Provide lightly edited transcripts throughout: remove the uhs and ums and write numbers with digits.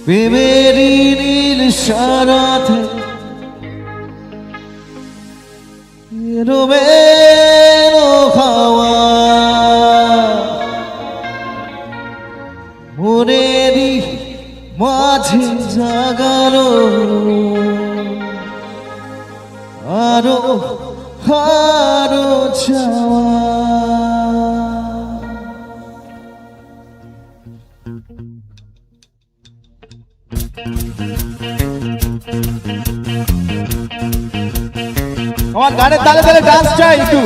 প্রেমেরই নীল সারাতে রোমেরো খাওয়া মনেরই মাঝে জাগালো আরো আরো চাওয়া। আমার গানের তালে তালে ডান্স চাই একটু।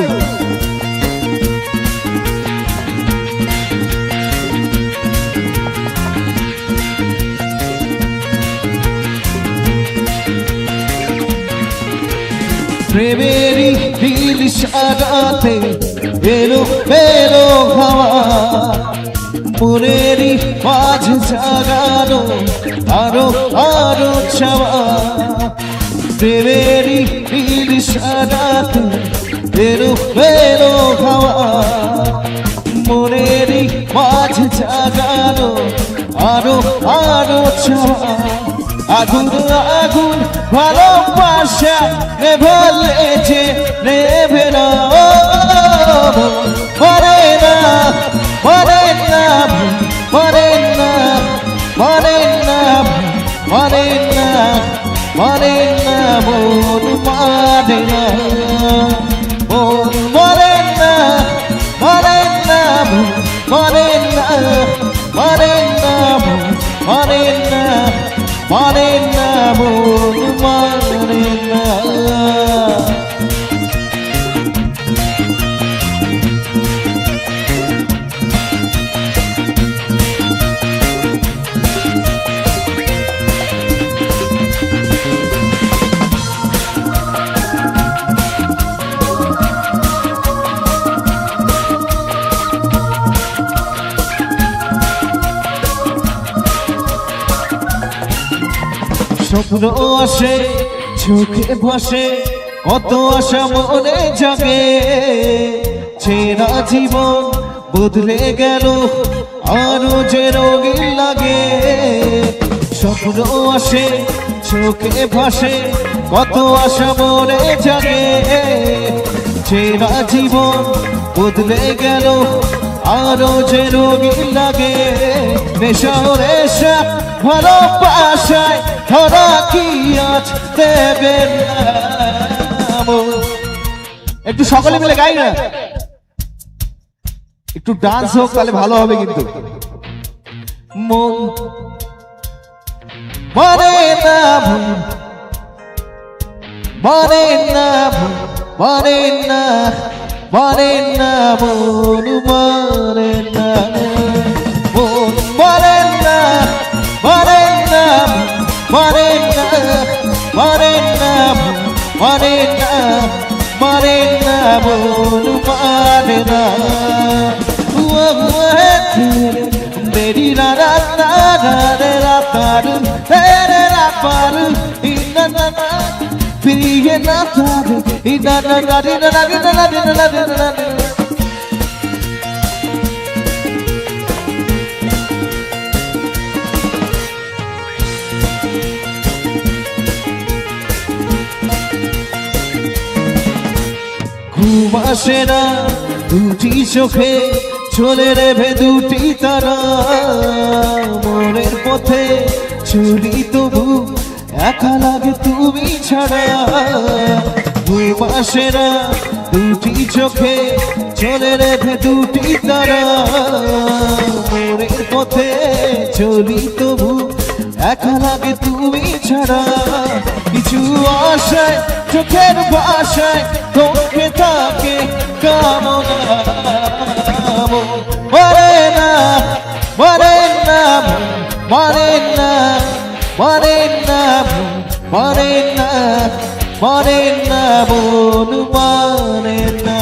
প্রেমেরই নীল সারাতে এলো বেলো হাওয়া মনেরই মাঝে জাগানো আরো আরো চাওয়া। প্রেমেরই নীল সারাতে এলো বেলো হাওয়া মনেরই মাঝে জাগানো আরো আরো চাওয়া। আগুন আগুন ভালোবাসা নেভালে যে নেভে না মরে না মরে না মরে না মরে না মরে না মরে না মন মানে না মন মরে না মরে না মরে না মরে না মরে না মানে না মন মানে না। স্বপ্ন আসে চোখে ভাসে কত আশা মনে জাগে চেনা জীবন বদলে গেল আরো যে রঙিন লাগে। স্বপ্ন আসে চোখে ভাসে কত আশা মনে জাগে চেনা জীবন বদলে গেল আরো যে রঙিন লাগে। নেশা নেশা ভালোবাসায় ধরা কি আজ দেবেন একটু সকলে মিলে গাই না একটু ডান্স হোক তাহলে ভালো হবে কিন্তু। মন মানে না মানে না মানে না মানে না মন মানে না মন মানে না মানে না মানে না মানে না মানে না মানে না মন মানে না। मेरी रारा रारा रा तारू तेरे रा पारू इना ना ना फिर ये ना तारू इना ना ना ना ना ना ना ना ना। ঘুম আসে না দুটি চোখে চলে রেভে দুটি তারা মনের পথে চলি তবু একা লাগে তুমি ছাড়া। ঘুম আসে না দুটি চোখে চলে রেভে দুটি তারা মনের পথে চলি তবু একা লাগে তুমি ছাড়া। কিছু আশায় চোখের ভাষায় তোকে থাকে কামনা মরে না মরে না মরে না মরে না মরে না মরে না মন মানে না।